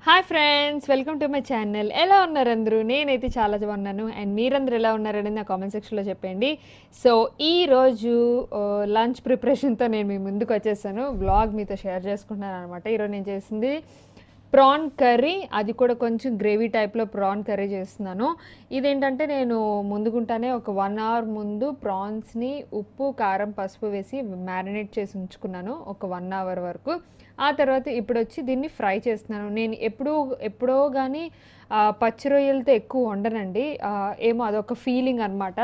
Hi friends, welcome to my channel. ఎలా ఉన్నారు అందరూ? నేనైతే చాలా బాగున్నాను. అండ్ మీరందరూ ఎలా ఉన్నారనేది నా కామెంట్ సెక్షన్లో చెప్పండి. సో ఈరోజు లంచ్ ప్రిపరేషన్తో నేను మీ ముందుకు వచ్చేసాను. వ్లాగ్ మీతో షేర్ చేసుకుంటున్నాను అనమాట. ఈరోజు నేను చేసింది ప్రాన్ కర్రీ, అది కూడా కొంచెం గ్రేవీ టైప్లో ప్రాన్ కర్రీ చేస్తున్నాను. ఇదేంటంటే నేను ముందుకుంటానే ఒక 1 అవర్ ముందు ప్రాన్స్ని ఉప్పు, కారం, పసుపు వేసి మ్యారినేట్ చేసి ఉంచుకున్నాను ఒక 1 అవర్ వరకు. ఆ తర్వాత ఇప్పుడు వచ్చి దీన్ని ఫ్రై చేస్తున్నాను. నేను ఎప్పుడో కానీ పచ్చి రొయ్యలతో ఎక్కువ వండనండి. ఏమో అదొక ఫీలింగ్ అనమాట,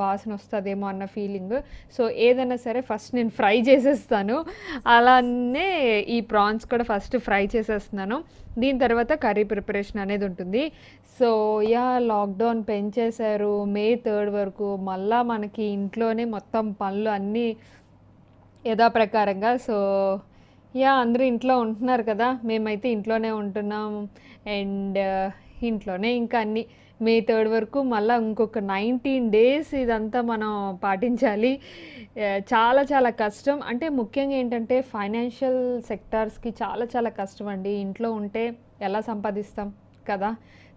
వాసన వస్తుందేమో అన్న ఫీలింగ్. సో ఏదైనా సరే ఫస్ట్ నేను ఫ్రై చేసేస్తాను. అలానే ఈ ప్రాన్స్ కూడా ఫస్ట్ ఫ్రై చేసేస్తున్నాను. దీని తర్వాత కర్రీ ప్రిపరేషన్ అనేది ఉంటుంది. సో లాక్డౌన్ పెంచేశారు మే 3 వరకు. మళ్ళీ మనకి ఇంట్లోనే మొత్తం పనులు అన్నీ యథాప్రకారంగా. సో అందరూ ఇంట్లో ఉంటున్నారు కదా, మేమైతే ఇంట్లోనే ఉంటున్నాం. అండ్ ఇంట్లోనే ఇంకా అన్నీ మే 3 వరకు మళ్ళీ ఇంకొక 19 డేస్ ఇదంతా మనం పాటించాలి. చాలా చాలా కష్టం. అంటే ముఖ్యంగా ఏంటంటే ఫైనాన్షియల్ సెక్టార్స్కి చాలా చాలా కష్టం అండి. ఇంట్లో ఉంటే ఎలా సంపాదిస్తాం కదా.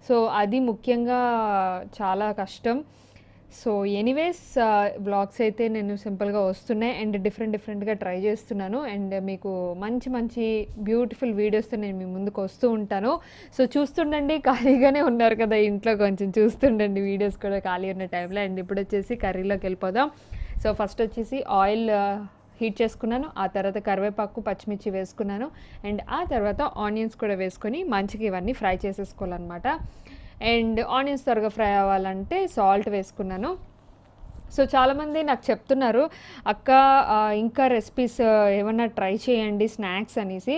సో అది ముఖ్యంగా చాలా కష్టం. సో ఎనీవేస్ వ్లాగ్స్ అయితే నేను సింపుల్గా వస్తున్నాయి అండ్ డిఫరెంట్గా ట్రై చేస్తున్నాను. అండ్ మీకు మంచి మంచి బ్యూటిఫుల్ వీడియోస్తో నేను మీ ముందుకు వస్తూ ఉంటాను. సో చూస్తుండండి, ఖాళీగానే ఉన్నారు కదా ఇంట్లో, కొంచెం చూస్తుండండి వీడియోస్ కూడా ఖాళీ ఉన్న టైంలో. అండ్ ఇప్పుడు వచ్చేసి కర్రీలోకి వెళ్ళిపోదాం. సో ఫస్ట్ వచ్చేసి ఆయిల్ హీట్ చేసుకున్నాను. ఆ తర్వాత కరివేపాకు, పచ్చిమిర్చి వేసుకున్నాను. అండ్ ఆ తర్వాత ఆనియన్స్ కూడా వేసుకొని మంచిగా ఇవన్నీ ఫ్రై చేసేసుకోవాలన్నమాట. అండ్ ఆనియన్స్ త్వరగా ఫ్రై అవ్వాలంటే సాల్ట్ వేసుకున్నాను. సో చాలామంది నాకు చెప్తున్నారు, అక్క ఇంకా రెసిపీస్ ఏమన్నా ట్రై చేయండి స్నాక్స్ అనేసి.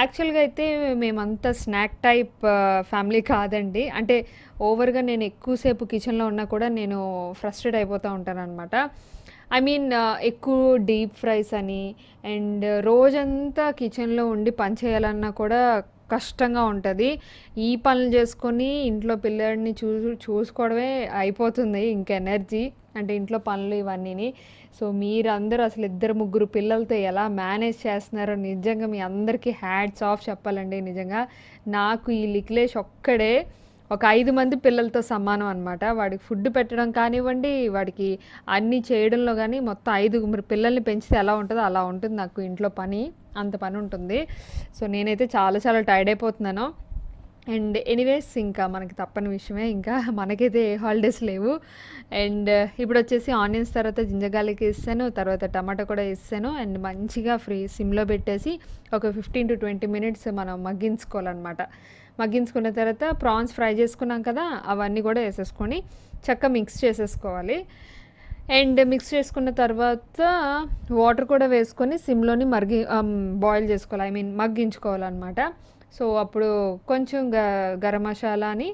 యాక్చువల్గా అయితే మేమంతా స్నాక్ టైప్ ఫ్యామిలీ కాదండి. అంటే ఓవర్గా నేను ఎక్కువసేపు కిచెన్లో ఉన్నా కూడా నేను ఫ్రస్ట్రేట్ అయిపోతూ ఉంటాను అనమాట. ఐ మీన్ ఎక్కువ డీప్ ఫ్రైస్ అని అండ్ రోజంతా కిచెన్లో ఉండి పని చేయాలన్నా కూడా కష్టంగా ఉంటుంది. ఈ పనులు చేసుకొని ఇంట్లో పిల్లడిని చూసుకోవడమే అయిపోతుంది ఇంక ఎనర్జీ, అంటే ఇంట్లో పనులు ఇవన్నీని. సో మీరందరూ అసలు 2-3 పిల్లలతో ఎలా మేనేజ్ చేస్తున్నారో నిజంగా మీ అందరికీ హ్యాట్స్ ఆఫ్ చెప్పాలండి. నిజంగా నాకు ఈ లిక్లేష్ ఒక్కడే ఒక 5 మంది పిల్లలతో సమానం అనమాట. వాడికి ఫుడ్ పెట్టడం కానివ్వండి, వాడికి అన్నీ చేయడంలో కానీ మొత్తం 5 పిల్లల్ని పెంచితే ఎలా ఉంటుందో అలా ఉంటుంది నాకు ఇంట్లో పని. అంత పని ఉంటుంది. సో నేనైతే చాలా చాలా టైర్డ్ అయిపోతున్నాను. అండ్ ఎనీవేస్ ఇంకా మనకి తప్పని విషయమే, ఇంకా మనకైతే ఏ హాలిడేస్ లేవు. అండ్ ఇప్పుడు వచ్చేసి ఆనియన్స్ తర్వాత జింజర్ గార్లిక్ వేసాను, తర్వాత టమాటా కూడా వేసాను. అండ్ మంచిగా సిమ్లో పెట్టేసి ఒక 15 to 20 minutes మనం మగ్గించుకోవాలన్నమాట. మగ్గించుకున్న తర్వాత ప్రాన్స్ ఫ్రై చేసుకున్నాం కదా, అవన్నీ కూడా వేసేసుకొని చక్కగా మిక్స్ చేసేసుకోవాలి. అండ్ మిక్స్ చేసుకున్న తర్వాత వాటర్ కూడా వేసుకొని సిమ్లోని బాయిల్ చేసుకోవాలి, ఐ మీన్ మగ్గించుకోవాలన్నమాట. సో అప్పుడు కొంచెం గరం మసాలాని,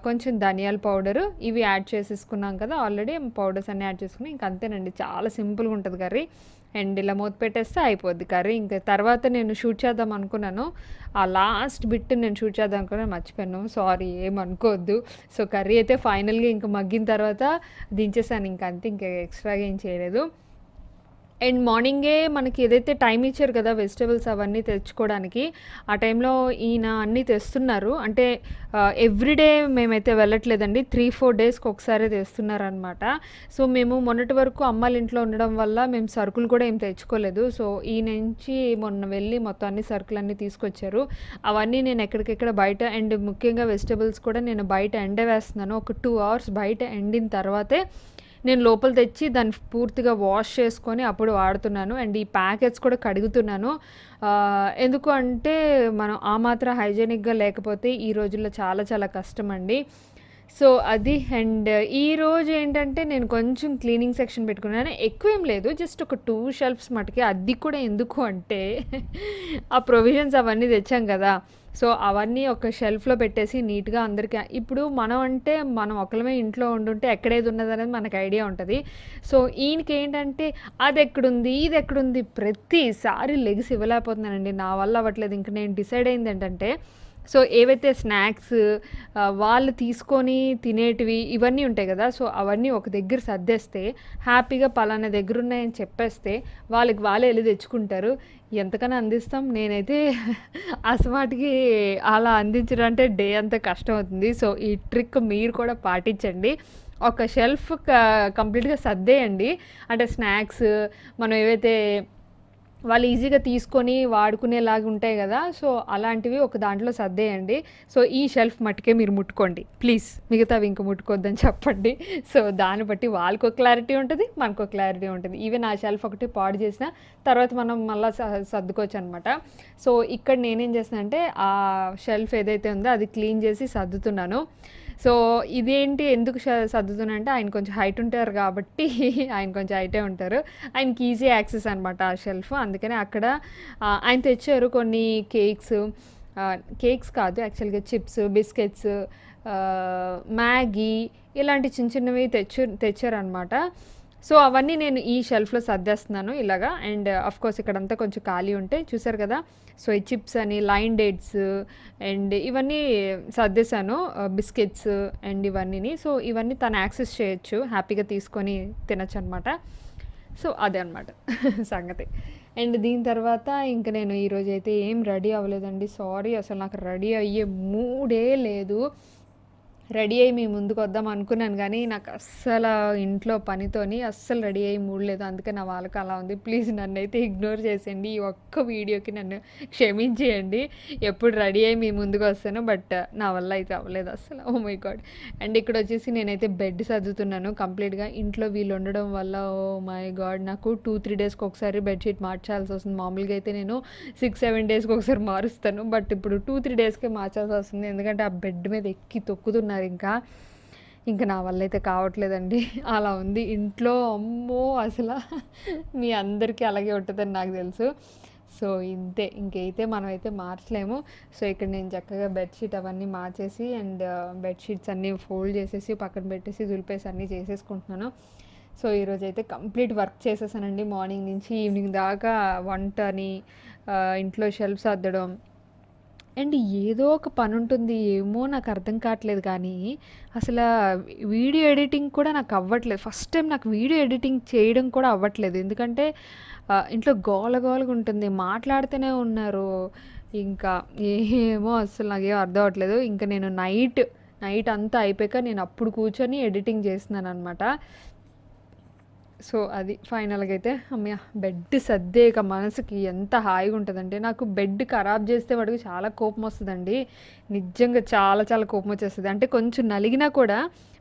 కొంచెం ధనియాల పౌడరు ఇవి యాడ్ చేసేసుకున్నాం కదా, ఆల్రెడీ పౌడర్స్ అన్నీ యాడ్ చేసుకుని ఇంక అంతేనండి. చాలా సింపుల్గా ఉంటుంది కర్రీ. అండ్ ఇలా మూత పెట్టేస్తే అయిపోద్ది కర్రీ. ఇంకా తర్వాత నేను షూట్ చేద్దాం అనుకున్నాను, ఆ లాస్ట్ బిట్ నేను షూట్ చేద్దాం అనుకున్నాను, మర్చిపోయాను, సారీ ఏమనుకోవద్దు. సో కర్రీ అయితే ఫైనల్గా ఇంకా మగ్గిన తర్వాత దించేసాను, ఇంక అంతే, ఇంకా ఎక్స్ట్రాగా ఏం చేయలేదు. అండ్ మార్నింగే మనకి ఏదైతే టైం ఇచ్చారు కదా వెజిటేబుల్స్ అవన్నీ తెచ్చుకోవడానికి, ఆ టైంలో ఈయన అన్నీ తెస్తున్నారు. అంటే ఎవ్రీడే మేమైతే వెళ్ళట్లేదండి, 3-4 డేస్కి ఒకసారి తెస్తున్నారనమాట. సో మేము మొన్నటి వరకు అమ్మాళ్ళ ఇంట్లో ఉండడం వల్ల మేము సరుకులు కూడా ఏం తెచ్చుకోలేదు. సో ఈ నుంచి మొన్న వెళ్ళి మొత్తం అన్ని సరుకులు అన్నీ తీసుకొచ్చారు. అవన్నీ నేను ఎక్కడికెక్కడ బయట, అండ్ ముఖ్యంగా వెజిటేబుల్స్ కూడా నేను బయట ఎండవేస్తున్నాను. ఒక 2 hours బయట ఎండిన తర్వాతే నేను లోపల తెచ్చి దాన్ని పూర్తిగా వాష్ చేసుకొని అప్పుడు వాడుతున్నాను. అండ్ ఈ ప్యాకెట్స్ కూడా కడుగుతున్నాను. ఎందుకు అంటే మనం ఆ మాత్రం హైజీనిక్గా లేకపోతే ఈ రోజుల్లో చాలా చాలా కష్టం అండి. సో అది. అండ్ ఈరోజు ఏంటంటే నేను కొంచెం క్లీనింగ్ సెక్షన్ పెట్టుకున్నాను, ఎక్కువ ఏం లేదు, జస్ట్ ఒక 2 shelves మటుకే. అది కూడా ఎందుకు అంటే ఆ ప్రొవిజన్స్ అవన్నీ తెచ్చాం కదా, సో అవన్నీ ఒక షెల్ఫ్లో పెట్టేసి నీట్గా అందరికీ. ఇప్పుడు మనం ఒకళ్ళమే ఇంట్లో ఉండుంటే ఎక్కడేది ఉన్నది అనేది మనకు ఐడియా ఉంటుంది. సో ఈయనకి ఏంటంటే అది ఎక్కడుంది, ఇది ఎక్కడుంది, ప్రతిసారి లెగిసి ఇవ్వలేకపోతున్నానండి, నా వల్ల అవ్వట్లేదు. ఇంక నేను డిసైడ్ అయింది ఏంటంటే సో ఏవైతే స్నాక్స్ వాళ్ళు తీసుకొని తినేటివి ఇవన్నీ ఉంటాయి కదా, సో అవన్నీ ఒక దగ్గర సర్దేస్తే హ్యాపీగా పలానా దగ్గర ఉన్నాయని చెప్పేస్తే వాళ్ళకి వాళ్ళే వెళ్ళి తెచ్చుకుంటారు. ఎంతకన్నా అందిస్తాం. నేనైతే అసమాటికి అలా అందించడం అంటే డే అంతా కష్టం అవుతుంది. సో ఈ ట్రిక్ మీరు కూడా పాటించండి. ఒక షెల్ఫ్ కంప్లీట్గా సర్దేయండి. అంటే స్నాక్స్ మనం ఏవైతే వాళ్ళు ఈజీగా తీసుకొని వాడుకునేలాగా ఉంటాయి కదా, సో అలాంటివి ఒక దాంట్లో సర్దేయండి. సో ఈ షెల్ఫ్ మట్టుకే మీరు ముట్టుకోండి ప్లీజ్, మిగతావి ఇంక ముట్టుకోవద్దని చెప్పండి. సో దాన్ని బట్టి వాళ్ళకు క్లారిటీ ఉంటుంది, మనకు క్లారిటీ ఉంటుంది. ఈవెన్ ఆ షెల్ఫ్ ఒకటి పాడు చేసిన తర్వాత మనం మళ్ళీ సర్దుకోవచ్చు అనమాట. సో ఇక్కడ నేనేం చేస్తాను అంటే ఆ షెల్ఫ్ ఏదైతే ఉందో అది క్లీన్ చేసి సర్దుతున్నాను. సో ఇదేంటి ఎందుకు సర్దుతున్నా అంటే ఆయన కొంచెం హైట్ ఉంటారు కాబట్టి ఆయన కొంచెం హైటే ఉంటారు, ఆయనకి ఈజీ యాక్సెస్ అనమాట ఆ షెల్ఫ్. అందుకని అక్కడ ఆయన తెచ్చారు కొన్ని కేక్స్ కాదు యాక్చువల్గా చిప్స్, బిస్కెట్స్, మ్యాగీ ఇలాంటి చిన్న చిన్నవి తెచ్చారనమాట. సో అవన్నీ నేను ఈ షెల్ఫ్లో సర్దేస్తున్నాను ఇలాగా. అండ్ కోర్స్ ఇక్కడంతా కొంచెం ఖాళీ ఉంటే చూసారు కదా, సో ఈ చిప్స్ అని లైన్ డేట్స్ అండ్ ఇవన్నీ సర్దేశాను, బిస్కెట్స్ అండ్ ఇవన్నీ. సో ఇవన్నీ తను యాక్సెస్ చేయొచ్చు, హ్యాపీగా తీసుకొని తినచ్చు అనమాట. సో అదే అనమాట సంగతి. అండ్ దీని తర్వాత ఇంక నేను ఈరోజు అయితే ఏం రెడీ అవ్వలేదండి. సారీ, అసలు నాకు రెడీ అయ్యే మూడే లేదు. రెడీ అయ్యి మీ ముందుకు వద్దాం అనుకున్నాను కానీ నాకు అస్సలు ఇంట్లో పనితోని అస్సలు రెడీ అయ్యి మూడ్ లేదు. అందుకే నా వాళ్ళకి అలా ఉంది. ప్లీజ్ నన్ను అయితే ఇగ్నోర్ చేసేయండి, ఈ ఒక్క వీడియోకి నన్ను క్షమించేయండి. ఎప్పుడు రెడీ అయ్యి మీ ముందుకు వస్తాను, బట్ నా వల్ల అయితే అవ్వలేదు అస్సలు. Oh my God. అండ్ ఇక్కడ వచ్చేసి నేనైతే బెడ్ సర్దుతున్నాను కంప్లీట్గా. ఇంట్లో వీళ్ళు ఉండడం వల్ల ఓ మై గాడ్ నాకు 2-3 డేస్కి ఒకసారి బెడ్షీట్ మార్చాల్సి వస్తుంది. మామూలుగా అయితే నేను 6-7 డేస్కి ఒకసారి మారుస్తాను, బట్ ఇప్పుడు 2-3 డేస్కే మార్చాల్సి వస్తుంది. ఎందుకంటే ఆ బెడ్ మీద ఎక్కి తొక్కుతున్నారు. ఇంకా నా వల్ల అయితే కావట్లేదండి. అలా ఉంది ఇంట్లో. అమ్మో అసలు మీ అందరికీ అలాగే ఉంటుందని నాకు తెలుసు. సో ఇంతే, ఇంకైతే మనమైతే మార్చలేము. సో ఇక్కడ నేను చక్కగా బెడ్షీట్ అవన్నీ మార్చేసి అండ్ బెడ్షీట్స్ అన్నీ ఫోల్డ్ చేసేసి పక్కన పెట్టేసి దులిపేసి అన్నీ చేసేసుకుంటున్నాను. సో ఈరోజు అయితే కంప్లీట్ వర్క్ చేసేసానండి. మార్నింగ్ నుంచి ఈవినింగ్ దాకా వంటని, ఇంట్లో షెల్ఫ్ సర్దడం అండ్ ఏదో ఒక పని ఉంటుంది. ఏమో నాకు అర్థం కావట్లేదు కానీ అసలు వీడియో ఎడిటింగ్ కూడా నాకు అవ్వట్లేదు. ఫస్ట్ టైం నాకు వీడియో ఎడిటింగ్ చేయడం కూడా అవ్వట్లేదు. ఎందుకంటే ఇంట్లో గోలగోలగా ఉంటుంది, మాట్లాడుతూనే ఉన్నారు. ఇంకా ఏమో అసలు నాకేం అర్థం అవ్వట్లేదు. ఇంకా నేను నైట్ అంతా అయిపోయాక నేను అప్పుడు కూర్చొని ఎడిటింగ్ చేస్తున్నాను అనమాట. సో అది ఫైనల్గా అయితే అమ్మయ్య బెడ్ సర్దేక మనసుకి ఎంత హాయిగా ఉంటుందంటే, నాకు బెడ్ ఖరాబ్ చేస్తే వాడికి చాలా కోపం వస్తుందండి. నిజంగా చాలా చాలా కోపం వచ్చేస్తుంది. అంటే కొంచెం నలిగినా కూడా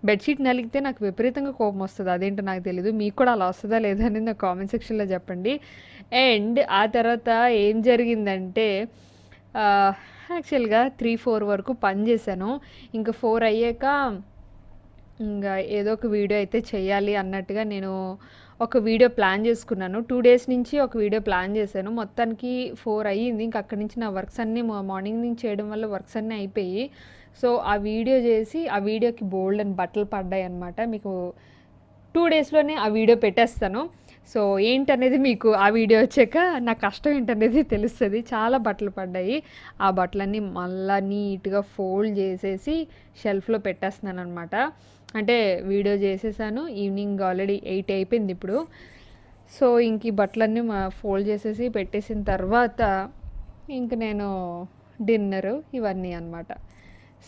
బెడ్షీట్ నలిగితే నాకు విపరీతంగా కోపం వస్తుంది. అదేంటో నాకు తెలీదు. మీకు కూడా అలా వస్తుందా లేదా అనేది నాకు కామెంట్ సెక్షన్లో చెప్పండి. అండ్ ఆ తర్వాత ఏం జరిగిందంటే యాక్చువల్గా 3-4 వరకు పని చేశాను. ఇంకా 4 అయ్యాక ఇంకా ఏదో ఒక వీడియో అయితే చేయాలి అన్నట్టుగా నేను ఒక వీడియో ప్లాన్ చేసుకున్నాను. 2 డేస్ నుంచి ఒక వీడియో ప్లాన్ చేశాను. మొత్తానికి 4 అయ్యింది. ఇంక అక్కడి నుంచి నా వర్క్స్ అన్నీ మార్నింగ్ నుంచి చేయడం వల్ల వర్క్స్ అన్నీ అయిపోయి, సో ఆ వీడియో చేసి ఆ వీడియోకి బోల్డ్ అని బట్టలు పడ్డాయి అనమాట. మీకు 2 డేస్లోనే ఆ వీడియో పెట్టేస్తాను. సో ఏంటనేది మీకు ఆ వీడియో వచ్చాక నా కష్టం ఏంటనేది తెలుస్తుంది. చాలా బట్టలు పడ్డాయి. ఆ బట్టలన్నీ మళ్ళీ నీట్గా ఫోల్డ్ చేసేసి షెల్ఫ్లో పెట్టేస్తున్నాను అనమాట. అంటే వీడియో చేసేసాను. ఈవినింగ్ ఆల్రెడీ 8 అయిపోయింది ఇప్పుడు. సో ఇంక ఈ బట్టలన్నీ ఫోల్డ్ చేసేసి పెట్టేసిన తర్వాత ఇంక నేను డిన్నరు ఇవన్నీ అనమాట.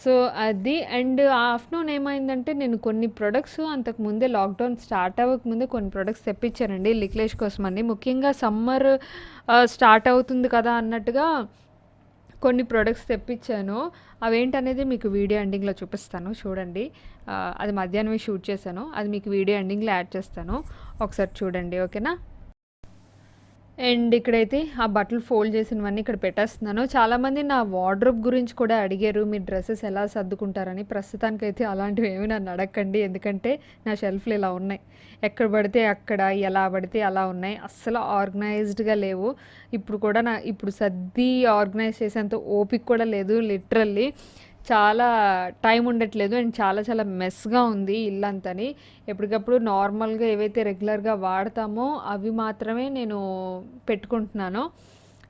సో అది. అండ్ ఆఫ్టర్నూన్ ఏమైందంటే నేను కొన్ని ప్రొడక్ట్స్ అంతకుముందే లాక్డౌన్ స్టార్ట్ అవ్వకముందే కొన్ని ప్రొడక్ట్స్ తెప్పించానండి లిక్లేష్ కోసమని. ముఖ్యంగా సమ్మర్ స్టార్ట్ అవుతుంది కదా అన్నట్టుగా కొన్ని ప్రొడక్ట్స్ తెప్పించాను. అవేంటనేది మీకు వీడియో ఎండింగ్లో చూపిస్తాను, చూడండి. అది మధ్యాహ్నమే షూట్ చేశాను, అది మీకు వీడియో ఎండింగ్లో యాడ్ చేస్తాను, ఒకసారి చూడండి, ఓకేనా. అండ్ ఇక్కడైతే ఆ బట్టలు ఫోల్డ్ చేసినవన్నీ ఇక్కడ పెట్టేస్తున్నాను. చాలామంది నా వార్డ్రోబ్ గురించి కూడా అడిగారు, మీ డ్రెస్సెస్ ఎలా సర్దుకుంటారని. ప్రస్తుతానికైతే అలాంటివి ఏమీ నన్ను అడగండి, ఎందుకంటే నా షెల్ఫ్లు ఇలా ఉన్నాయి. ఎక్కడ పడితే అక్కడ, ఎలా పడితే అలా ఉన్నాయి. అస్సలు ఆర్గనైజ్డ్గా లేవు. ఇప్పుడు సర్ది ఆర్గనైజ్ చేసేంత ఓపిక కూడా లేదు. లిటరల్లీ చాలా టైం ఉండట్లేదు. అండ్ చాలా చాలా మెస్గా ఉంది ఇల్లంతని. ఎప్పటికప్పుడు నార్మల్గా ఏవైతే రెగ్యులర్గా వాడతామో అవి మాత్రమే నేను పెట్టుకుంటున్నాను.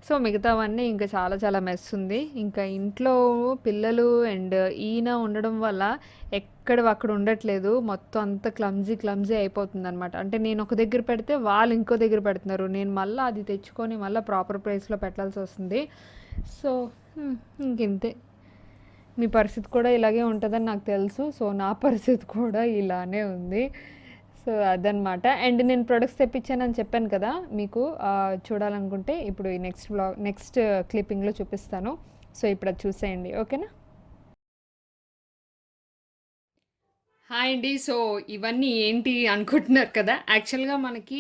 సో మిగతావన్నీ ఇంకా చాలా చాలా మెస్ ఉంది. ఇంకా ఇంట్లో పిల్లలు అండ్ ఈయన ఉండడం వల్ల ఎక్కడివి అక్కడ ఉండట్లేదు. మొత్తం అంతా క్లమ్జీ అయిపోతుందనమాట. అంటే నేను ఒక దగ్గర పెడితే వాళ్ళు ఇంకో దగ్గర పెడుతున్నారు. నేను మళ్ళీ అది తెచ్చుకొని మళ్ళీ ప్రాపర్ ప్లేస్లో పెట్టాల్సి వస్తుంది. సో ఇంకింతే. మీ పరిస్థితి కూడా ఇలాగే ఉంటుందని నాకు తెలుసు. సో నా పరిస్థితి కూడా ఇలానే ఉంది. సో అదనమాట. అండ్ నేను ప్రొడక్ట్స్ తెప్పించానని చెప్పాను కదా మీకు. చూడాలనుకుంటే ఇప్పుడు ఈ నెక్స్ట్ క్లిప్పింగ్లో చూపిస్తాను. సో ఇప్పుడు అది చూసేయండి, ఓకేనా? హాయ్ అండి. సో ఇవన్నీ ఏంటి అనుకుంటున్నారు కదా! యాక్చువల్‌గా మనకి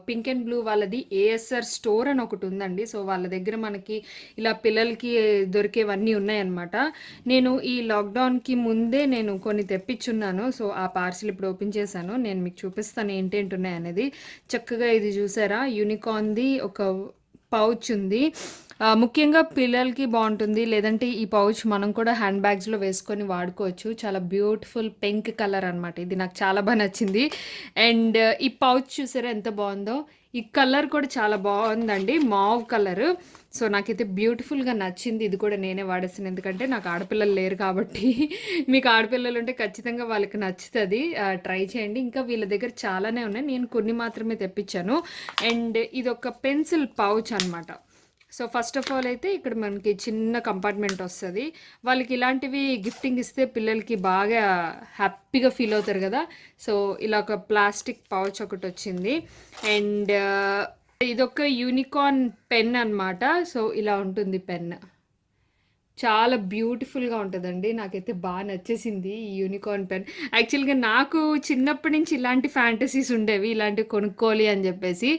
పింక్ అండ్ బ్లూ వాళ్ళది ఏఎస్ఆర్ స్టోర్ అని ఒకటి ఉందండి. సో వాళ్ళ దగ్గర మనకి ఇలా పిల్లలకి దొరికేవన్నీ ఉన్నాయన్నమాట. నేను ఈ లాక్‌డౌన్‌కి ముందే నేను కొన్ని తెప్పించున్నాను. సో ఆ పార్సిల్ ఇప్పుడు ఓపెన్ చేశాను. నేను మీకు చూపిస్తాను ఏంటేంటి ఉన్నాయనేది. చక్కగా ఇది చూసారా, యూనికార్న్‌ది ఒక పౌచ్ ఉంది. ముఖ్యంగా పిల్లలకి బాగుంటుంది. లేదంటే ఈ పౌచ్ మనం కూడా హ్యాండ్ బ్యాగ్స్లో వేసుకొని వాడుకోవచ్చు. చాలా బ్యూటిఫుల్ పింక్ కలర్ అనమాట. ఇది నాకు చాలా బాగా నచ్చింది. అండ్ ఈ పౌచ్ చూసారా ఎంత బాగుందో. ఈ కలర్ కూడా చాలా బాగుందండి, మావ్ కలర్. సో నాకైతే బ్యూటిఫుల్గా నచ్చింది. ఇది కూడా నేనే వాడేస్తాను, ఎందుకంటే నాకు ఆడపిల్లలు లేరు కాబట్టి. మీకు ఆడపిల్లలు ఉంటే ఖచ్చితంగా వాళ్ళకి నచ్చుతుంది, ట్రై చేయండి. ఇంకా వీళ్ళ దగ్గర చాలానే ఉన్నాయి, నేను కొన్ని మాత్రమే తెప్పించాను. అండ్ ఇది ఒక పెన్సిల్ పౌచ్ అనమాట. సో ఫస్ట్ ఆఫ్ ఆల్ అయితే ఇక్కడ మనకి చిన్న కంపార్ట్మెంట్ వస్తుంది. వాళ్ళకి ఇలాంటివి గిఫ్టింగ్ ఇస్తే పిల్లలకి బాగా హ్యాపీగా ఫీల్ అవుతారు కదా. సో ఇలా ఒక ప్లాస్టిక్ పౌచ్ ఒకటి వచ్చింది. అండ్ ఇదొక యూనికార్న్ పెన్ అనమాట. సో ఇలా ఉంటుంది పెన్. చాలా బ్యూటిఫుల్గా ఉంటుందండి. నాకైతే బాగా నచ్చేసింది ఈ యూనికార్న్ పెన్. యాక్చువల్గా నాకు చిన్నప్పటి నుంచి ఇలాంటి ఫ్యాంటసీస్ ఉండేవి, ఇలాంటివి కొనుక్కోవాలి అని చెప్పేసి.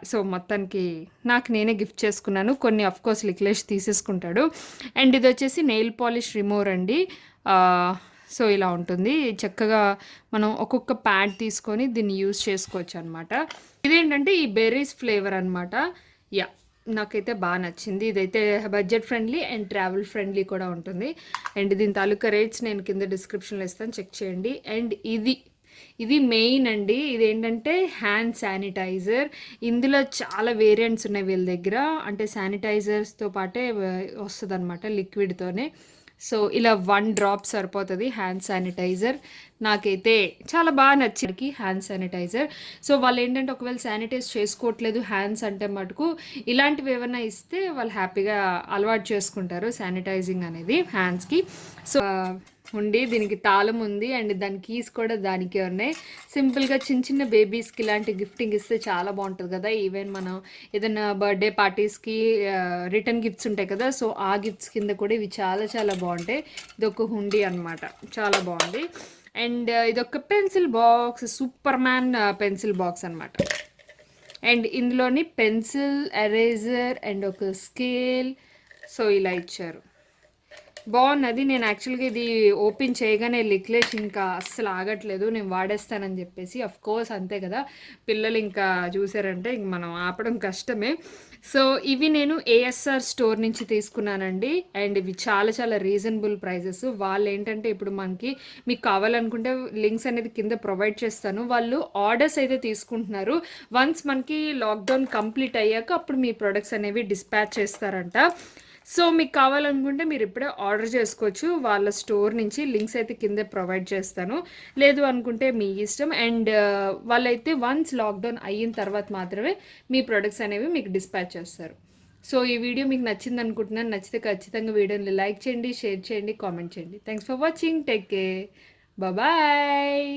సో మొత్తానికి నాకు నేనే గిఫ్ట్ చేసుకున్నాను. కొన్ని అఫ్కోర్స్ లిక్లేష్ తీసేసుకుంటాడు. అండ్ ఇది వచ్చేసి నెయిల్ పాలిష్ రిమూవర్ అండి. సో ఇలా ఉంటుంది. చక్కగా మనం ఒక్కొక్క ప్యాడ్ తీసుకొని దీన్ని యూస్ చేసుకోవచ్చు అనమాట. ఇదేంటంటే ఈ బెర్రీస్ ఫ్లేవర్ అనమాట. యా, నాకైతే బాగా నచ్చింది. ఇదైతే budget friendly and travel friendly కూడా ఉంటుంది. అండ్ దీని తాలూకా రేట్స్ నేను కింద డిస్క్రిప్షన్లో ఇస్తాను, చెక్ చేయండి. అండ్ ఇది మెయిన్ అండి. ఇదేంటంటే హ్యాండ్ శానిటైజర్. ఇందులో చాలా వేరియంట్స్ ఉన్నాయి వీళ్ళ దగ్గర. అంటే శానిటైజర్స్తో పాటే వస్తుంది అనమాట, లిక్విడ్తోనే. సో ఇలా 1 డ్రాప్ సరిపోతుంది హ్యాండ్ శానిటైజర్. నాకైతే చాలా బాగా నచ్చింది హ్యాండ్ శానిటైజర్. సో వాళ్ళు ఏంటంటే ఒకవేళ శానిటైజ్ చేసుకోవట్లేదు హ్యాండ్స్ అంటే మటుకు ఇలాంటివి ఏమైనా ఇస్తే వాళ్ళు హ్యాపీగా అలవాటు చేసుకుంటారు శానిటైజింగ్ అనేది హ్యాండ్స్కి. సో ఉండి దీనికి తాళం ఉంది అండ్ దాని కీస్ కూడా దానికే ఉన్నాయి. సింపుల్గా చిన్న చిన్న బేబీస్కి ఇలాంటి గిఫ్టింగ్ ఇస్తే చాలా బాగుంటుంది కదా. ఈవెన్ మనం ఏదైనా బర్త్డే పార్టీస్కి రిటర్న్ గిఫ్ట్స్ ఉంటాయి కదా, సో ఆ గిఫ్ట్స్ కింద కూడా ఇవి చాలా చాలా బాగుంటాయి. ఇది ఒక హుండీ అనమాట, చాలా బాగుంది. అండ్ ఇదొక pencil box, super man pencil box అనమాట. అండ్ ఇందులోని పెన్సిల్, ఎరేజర్ అండ్ ఒక స్కేల్, సో ఇలా ఇచ్చారు. బాగున్నది. నేను యాక్చువల్గా ఇది ఓపెన్ చేయగానే లిక్లేష్ ఇంకా అస్సలు ఆగట్లేదు, నేను వాడేస్తానని చెప్పేసి. అఫ్ కోర్స్ అంతే కదా, పిల్లలు ఇంకా చూసారంటే ఇంక మనం ఆపడం కష్టమే. సో ఇవి నేను ఏఎస్ఆర్ స్టోర్ నుంచి తీసుకున్నానండి. అండ్ ఇవి చాలా చాలా రీజనబుల్ ప్రైజెస్. వాళ్ళు ఏంటంటే ఇప్పుడు మనకి మీకు కావాలనుకుంటే లింక్స్ అనేది కింద ప్రొవైడ్ చేస్తాను. వాళ్ళు ఆర్డర్స్ అయితే తీసుకుంటున్నారు. వన్స్ మనకి లాక్డౌన్ కంప్లీట్ అయ్యాక అప్పుడు మీ ప్రొడక్ట్స్ అనేవి డిస్పాచ్ చేస్తారంట. సో మీకు కావాలనుకుంటే మీరు ఇప్పుడే ఆర్డర్ చేసుకోవచ్చు వాళ్ళ స్టోర్ నుంచి. లింక్స్ అయితే కింద ప్రొవైడ్ చేస్తాను, లేదు అనుకుంటే మీ ఇష్టం. అండ్ వాళ్ళైతే వన్స్ లాక్డౌన్ అయిన తర్వాత మాత్రమే మీ ప్రొడక్ట్స్ అనేవి మీకు డిస్పాచ్ చేస్తారు. సో ఈ వీడియో మీకు నచ్చింది అనుకుంటున్నాను. నచ్చితే ఖచ్చితంగా వీడియోని లైక్ చేయండి, షేర్ చేయండి, కామెంట్ చేయండి. Thanks for watching. Take care, bye.